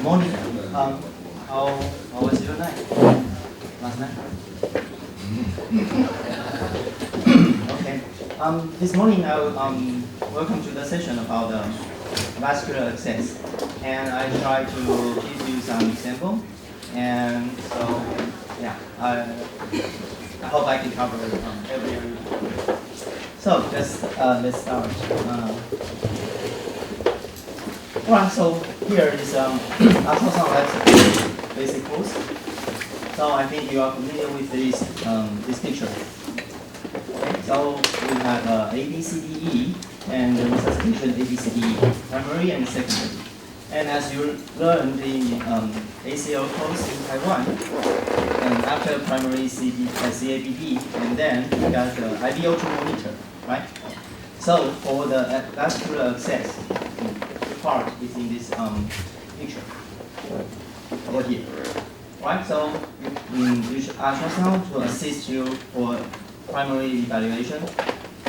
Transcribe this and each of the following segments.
morning. How was your night? Last night? Okay. This morning I will welcome to the session about vascular access, and I try to give you some example. And so, yeah, I hope I can cover every area. So just let's start. Alright, so here is ultrasound lab's basic course. So I think you are familiar with this picture. Okay, so we have A, B, C, D, E, and the resuscitation A, B, C, D, E, primary and secondary. And as you learned in ACL course in Taiwan, and after primary CABD, and then you got the IVO2 monitor, right? So for the vascular access, part is in this picture over here, right? So you use ultrasound to assist you for primary evaluation,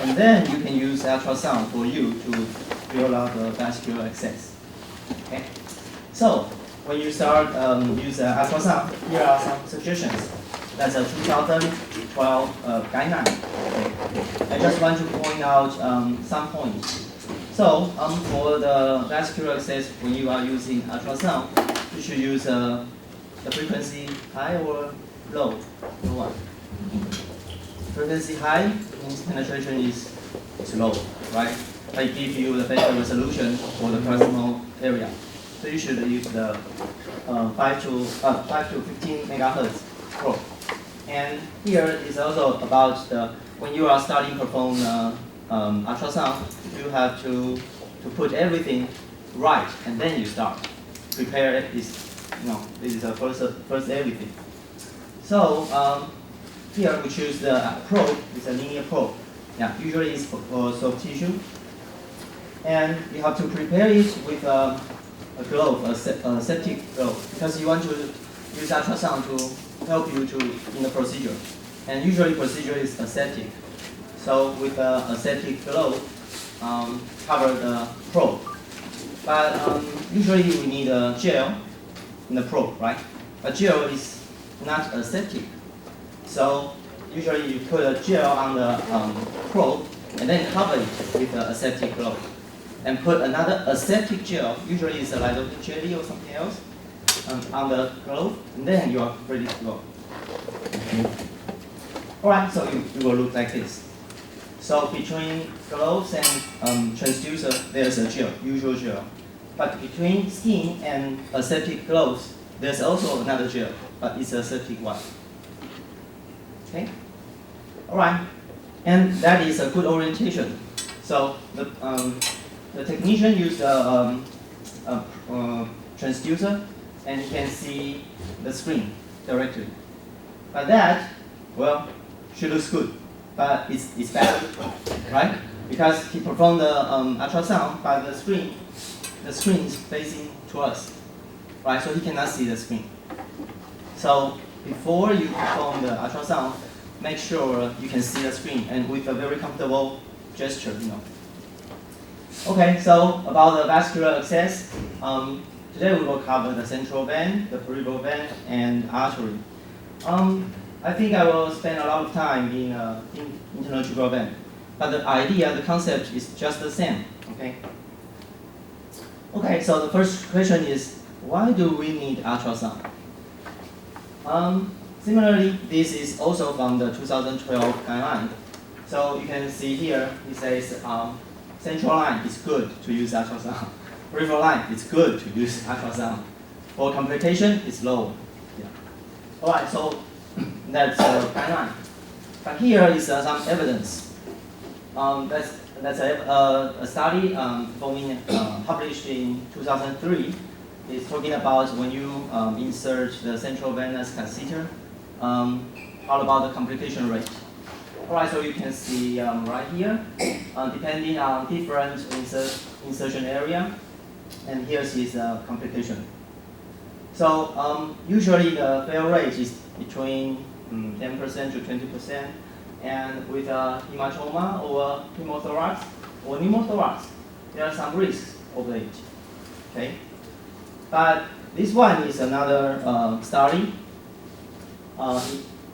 and then you can use ultrasound for you to build out the vascular access. Okay. So when you start use ultrasound, here are some suggestions. That's a 2012 guideline. Okay. I just want to point out some points. So for the vascular access, when you are using ultrasound, you should use the frequency high or low. No one. Frequency high means penetration is low, right? I give you the better resolution for the proximal area. So you should use the 5 to 15 megahertz probe. And here is also about when you are starting to perform ultrasound, you have to put everything right, and then you start. Prepare it is, this is the first everything. So here we choose the probe. It's a linear probe. Yeah, usually it's for soft tissue. And you have to prepare it with a glove, a septic glove, because you want to use ultrasound to help you in the procedure. And usually procedure is aseptic. So with a aseptic glove, cover the probe. But usually we need a gel in the probe, right? A gel is not aseptic. So usually you put a gel on the probe and then cover it with the aseptic glove. And put another aseptic gel, usually it's a lidocaine jelly or something else, on the glove, and then you are ready to go. Alright, so it will look like this. So between gloves and transducer, there's a gel, usual gel. But between skin and aseptic gloves, there's also another gel, but it's a aseptic one. Okay? Alright, and that is a good orientation. So the technician used a transducer, and he can see the screen directly. But that, well, should look good, but it's bad, right? Because he performed the ultrasound, but the screen is facing to us, right? So he cannot see the screen. So before you perform the ultrasound, make sure you can see the screen, and with a very comfortable gesture, Okay, so about the vascular access, today we will cover the central vein, the peripheral vein, and artery. I think I will spend a lot of time in internal jugular vein, but the idea, the concept is just the same. Okay. Okay, so the first question is, why do we need ultrasound? Similarly, this is also from the 2012 guideline. So you can see here, it says central line is good to use ultrasound. Peripheral line is good to use ultrasound. For complication, it's low. Yeah. All right, so that's a guideline. But here is some evidence. That's a study published in 2003. It's talking about when you insert the central venous catheter, all about the complication rate. Alright, so you can see right here, depending on different insertion area, and here's his complication. So usually the fail rate is between 10% to 20%, and with hematoma or hemothorax or pneumothorax, there are some risks of it. Okay, but this one is another study.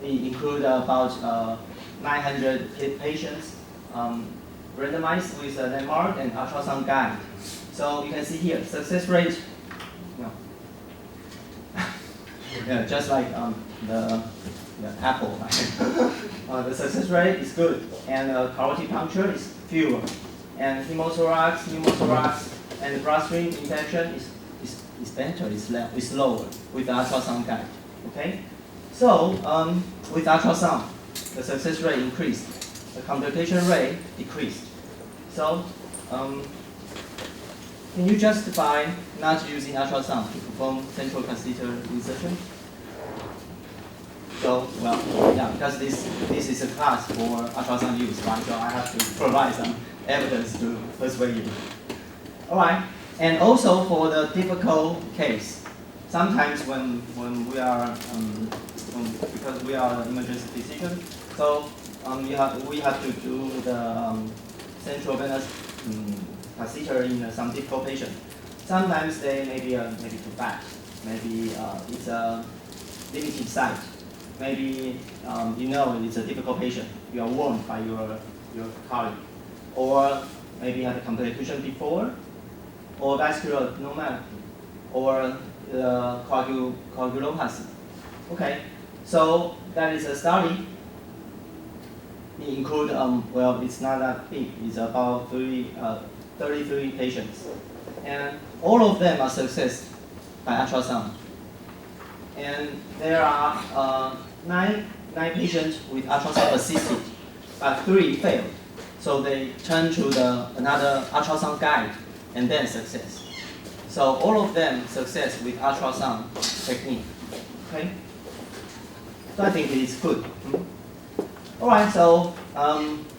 It includes about 900 patients randomized with a landmark and ultrasound guide. So you can see here, success rate, yeah, just like the apple. The success rate is good, and carotid puncture is fewer, and hemothorax, pneumothorax, and bloodstream infection is better, is lower with the ultrasound guide. Okay, so with ultrasound, the success rate increased, the complication rate decreased. So can you justify not using ultrasound to perform central catheter insertion? So, well, yeah, because this is a class for ultrasound use, right? So I have to provide some evidence to persuade you. All right, and also for the difficult case, sometimes when we are because we are an emergency physician, so we have to do the central venous catheter in some difficult patient. Sometimes they maybe too fat, maybe it's a limited site. Maybe you know it's a difficult patient. You are warned by your colleague, or maybe you had a complication before, or vascular abnormality, or coagulopathy. Okay, so that is a study. It includes well, it's not that big. It's about 33 patients, and all of them are success by ultrasound. And there are 9 patients with ultrasound assisted, but 3 failed. So they turn to another ultrasound guide and then success. So all of them success with ultrasound technique. Okay. So I think it is good. All right. So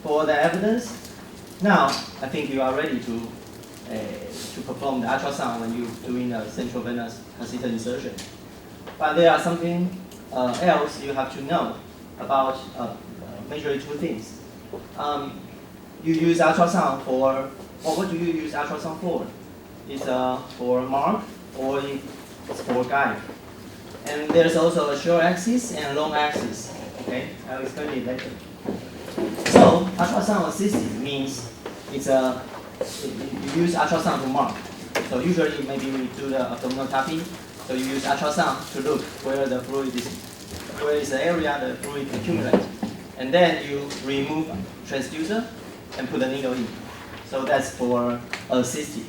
for the evidence, now I think you are ready to perform the ultrasound when you're doing a central venous catheter insertion. But there are something else you have to know about majorly 2 things. You use ultrasound for, or what do you use ultrasound for? It's for mark or it's for guide. And there's also a short axis and long axis. Okay, I'll explain it later. So ultrasound assisted means it's you use ultrasound to mark. So usually maybe we do the abdominal tapping. So you use ultrasound to look where the fluid is, where is the area the fluid accumulates. And then you remove transducer and put the needle in. So that's for assisted.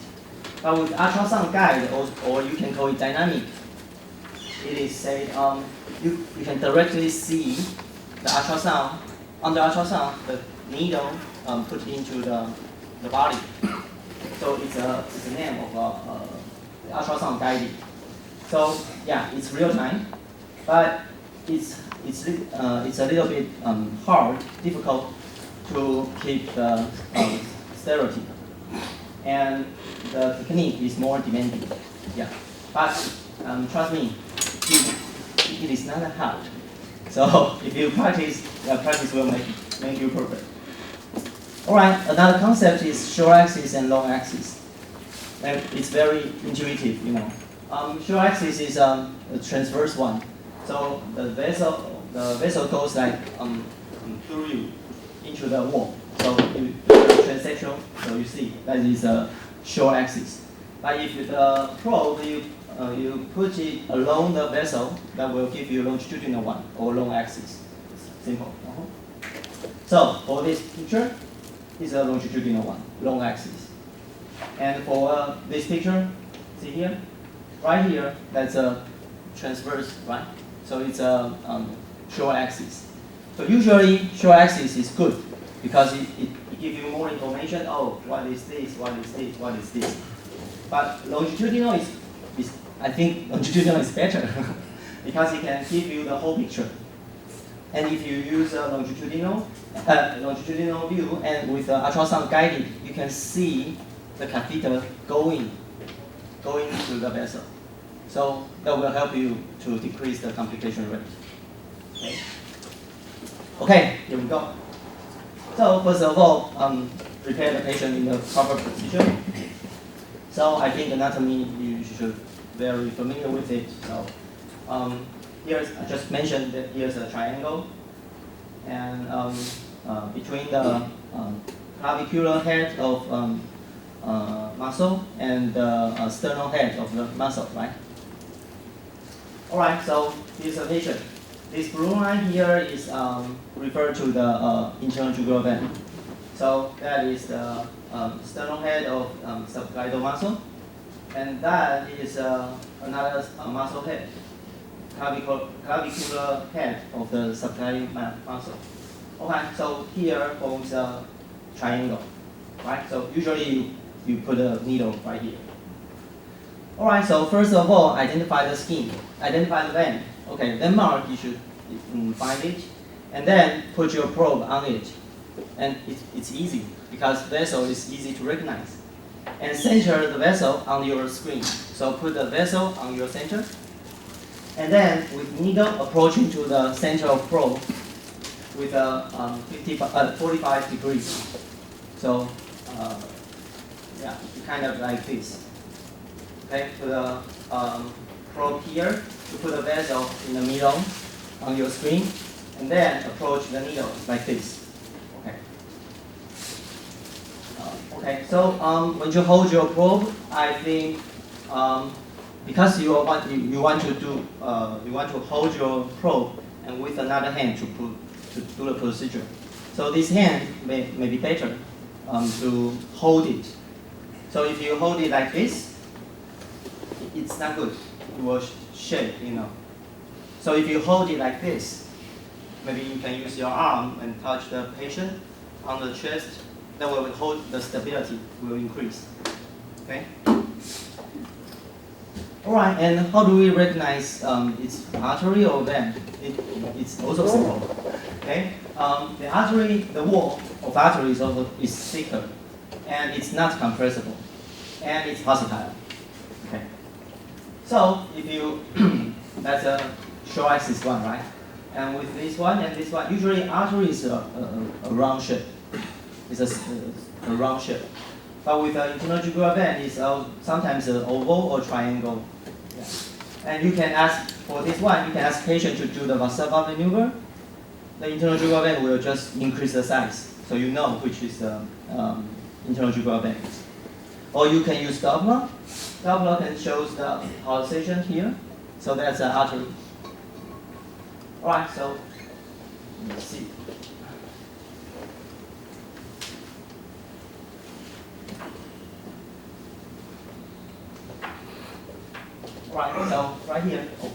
But with ultrasound guide, or you can call it dynamic, it is said you can directly see the ultrasound, under ultrasound, the needle put into the body. So it's a name of ultrasound guided. So yeah, it's real time, but it's a little bit hard, difficult to keep the sterility, and the technique is more demanding. Yeah, but trust me, it is not that hard. So if you practice, practice will make you perfect. All right, another concept is short axis and long axis. And it's very intuitive, you know. Short axis is a transverse one. So the vessel goes like through you into the wall. So you transsexual, so you see that is a short axis. But if the probe you put it along the vessel, that will give you longitudinal one or long axis. It's simple. So for this picture, it's a longitudinal one, long axis. And for this picture, see here, right here, that's a transverse, right? So it's a short axis. So usually short axis is good because it gives you more information. Oh, what is this? What is this? What is this? But longitudinal is I think longitudinal is better because it can give you the whole picture. And if you use a longitudinal view and with the ultrasound guided, you can see the catheter going to the vessel. So that will help you to decrease the complication rate. Okay, here we go. So first of all, prepare the patient in the proper position. So I think anatomy you should very familiar with it. So here's, I just mentioned that here's a triangle, and between the clavicular head of muscle and the sternal head of the muscle, right? All right, so here's a patient. This blue line here is referred to the internal jugular vein. So that is the sternal head of subclavian muscle, and that is another muscle head, clavicular head of the subclavian muscle. Okay, so here forms a triangle, right? So usually you put a needle right here. All right, so first of all, identify the skin, identify the vein. Okay, landmark, you should find it, and then put your probe on it. And it's easy, because vessel is easy to recognize. And center the vessel on your screen. So put the vessel on your center, and then with needle approaching to the center of probe with a 45 degrees. So yeah, kind of like this. Okay, put the probe here, you put the vessel in the middle on your screen, and then approach the needle like this. Okay. Okay. So when you hold your probe, I think because you want to hold your probe and with another hand to do the procedure. So this hand may be better to hold it. So if you hold it like this, it's not good. It will shake, you know. So if you hold it like this, maybe you can use your arm and touch the patient on the chest. That will hold the stability will increase. Okay. All right. And how do we recognize it's artery or vein? It's also simple. Okay. The artery, the wall of artery is thicker, and it's not compressible, and it's versatile. Okay. So if you that's a short axis one, right? And with this one and this one, usually artery is a round shape. It's a round shape. But with the internal jugular vein, it's sometimes an oval or triangle. Yeah. And you can ask for this one. You can ask patient to do the Vascular maneuver. The internal jugular vein will just increase the size, so you know which is the internal jugular vein. Or you can use Doppler. Doppler can show the pulsation here. So that's an artery. All right, so let's see. All right, so right here. Oh.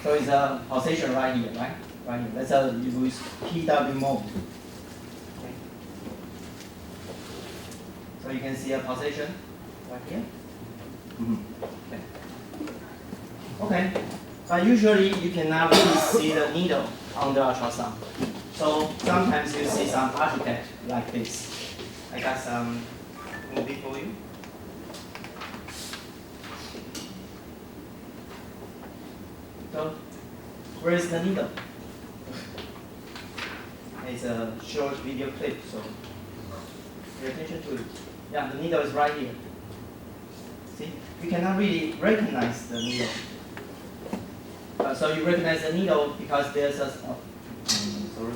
So it's a pulsation right here, right? Right here. That's a use PW mode. Okay. So you can see a pulsation right here. Okay. Okay. But usually you cannot really see the needle under ultrasound. So sometimes you see some artifact like this. I got some movie for you. So where is the needle? It's a short video clip, so pay attention to it. Yeah, the needle is right here. See, you cannot really recognize the needle. So you recognize the needle because there's a. Sorry.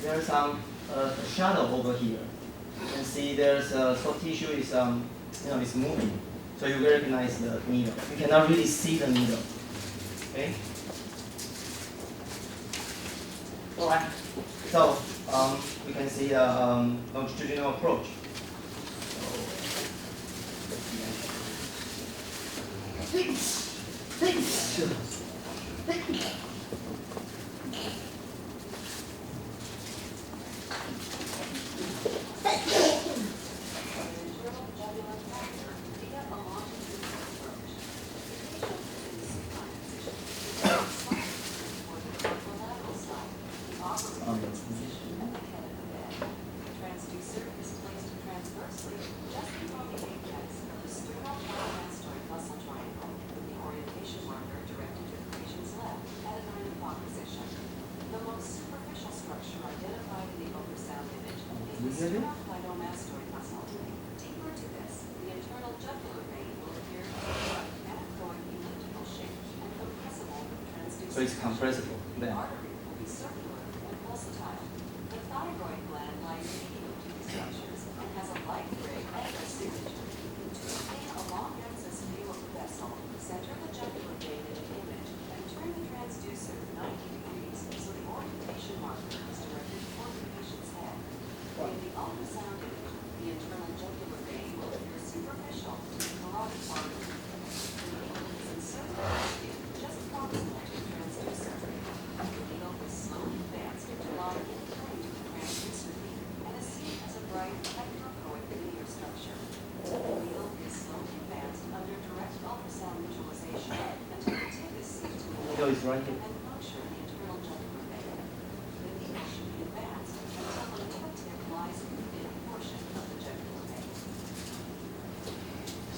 There's some shadow over here. You can see there's soft tissue is it's moving, so you recognize the needle. You cannot really see the needle. Okay. All right. So we can see the longitudinal approach. clearly? So it's compressible then. Needle is right here.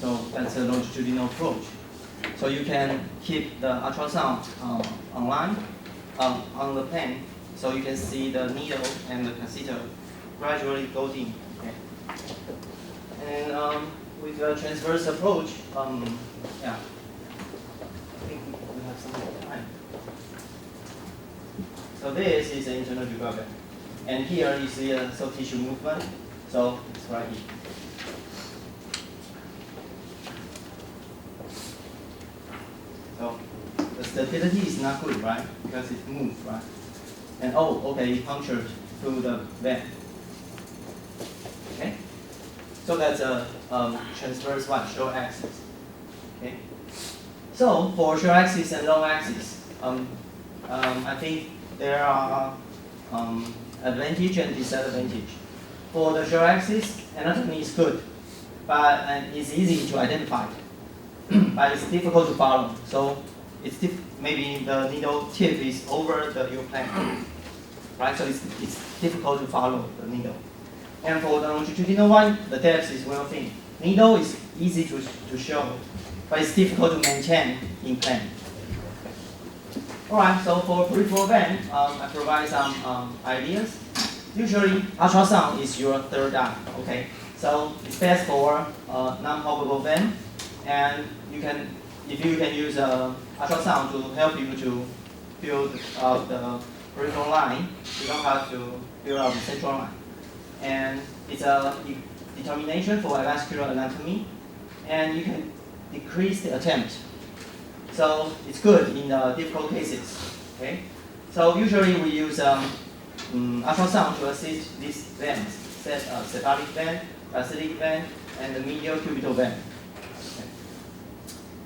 So that's a longitudinal approach. So you can keep the ultrasound online on the pen, so you can see the needle and the catheter gradually go in. Okay. And with the transverse approach, yeah, I think we have some more time. So this is the internal jugular vein, and here you see a soft tissue movement. So it's right here. So the stability is not good, right? Because it moved, right? And oh, okay, it punctured through the vein. Okay. So that's a transverse one, short axis. Okay. So for short axis and long axis, I think there are advantage and disadvantage. For the short axis, anatomy is good, but it's easy to identify. But it's difficult to follow. So it's maybe the needle tip is over the U plane, right? So it's difficult to follow the needle. And for the longitudinal one, the depth is well thin. Needle is easy to show, but it's difficult to maintain in plane. All right. So for peripheral vein, I provide some ideas. Usually, ultrasound is your third eye. Okay. So it's best for non-palpable vein. And if you can use ultrasound to help you to build out the peripheral line, you don't have to build out the central line. And it's a determination for vascular anatomy, and you can decrease the attempt. So it's good in difficult cases. Okay. So usually we use ultrasound to assist these veins, cephalic vein, basilic vein, and the medial cubital vein.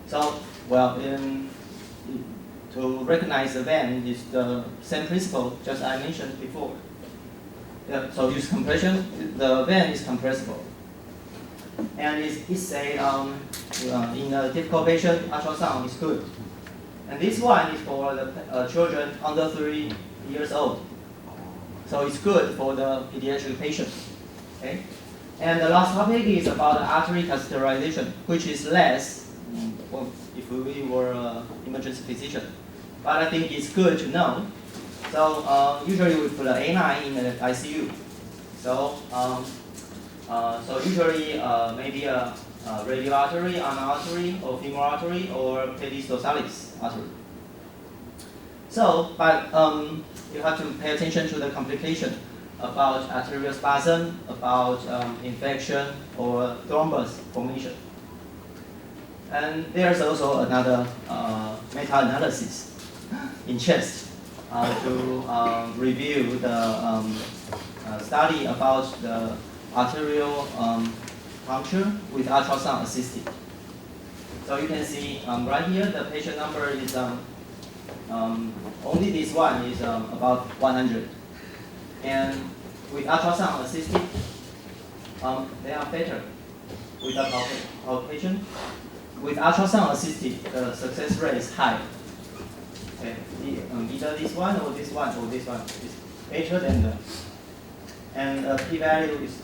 So, well, to recognize the vein is the same principle just I mentioned before. Yeah, so use compression, the vein is compressible. And it's said in a difficult patient, ultrasound is good. And this one is for the children under 3 years old. So it's good for the pediatric patients. Okay? And the last topic is about artery catheterization, which is less well, if we were an emergency physician. But I think it's good to know. So usually we put an A9 in the ICU. So usually maybe a radial artery, ulnar artery, or femoral artery, or pedis dorsalis artery. So, but you have to pay attention to the complication about arterial spasm, about infection, or thrombus formation. And there's also another meta-analysis in chest to review the study about the arterial puncture with ultrasound assisted. So you can see right here the patient number is only this one is about 100. And with ultrasound assisted, they are better with the palpation. With ultrasound assisted, the success rate is high. Okay, either this one or this one or this one is better than the, and p-value is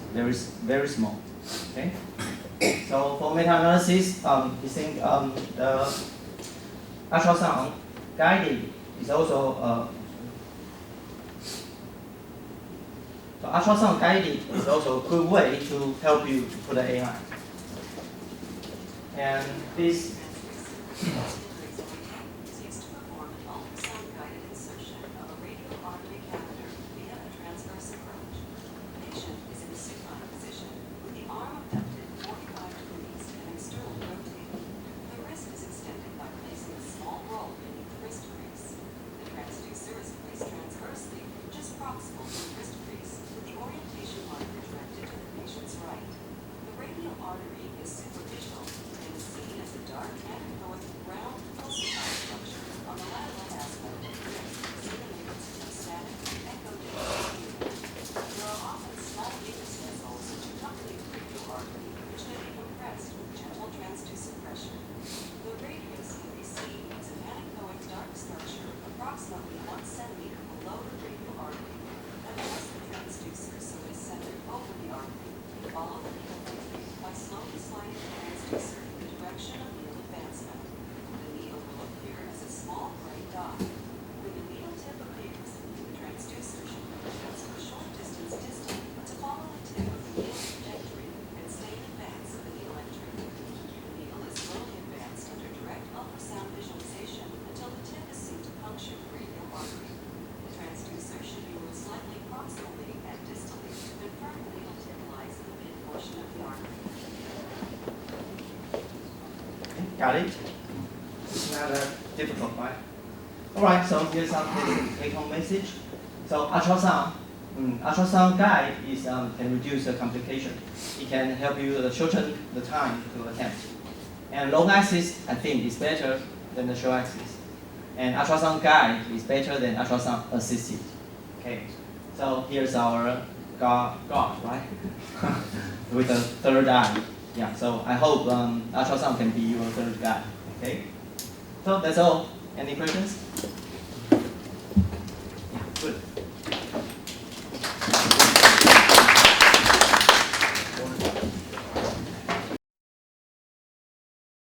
very small. Okay, so for meta-analysis, we think the ultrasound guided is also So ultrasound guided is also a good way to help you to put an AI. And this. Got it? It's not that difficult, right? Alright, so here's some take-home message. So ultrasound guide is can reduce the complication. It can help you shorten the time to attempt. And long axis, I think, is better than the short axis. And ultrasound guide is better than ultrasound assisted. Okay, so here's our God, right? With the third eye. Yeah, so I hope ultrasound can be your third guide. Okay, so that's all. Any questions?